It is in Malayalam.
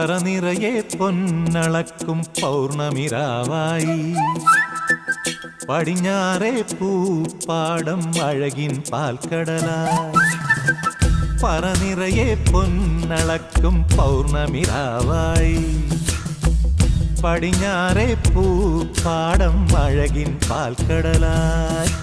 പറനിറയെ പൊന്നളക്കും പൗർണമിരാവായി പടിഞ്ഞാറേ പൂപ്പാടം അഴകിൻ പാൽക്കടലായി പറനിറയെ പൊന്നളക്കും പൗർണമിരാവായി പടിഞ്ഞാറേ പൂപ്പാടം അഴകിൻ പാൽക്കടലായി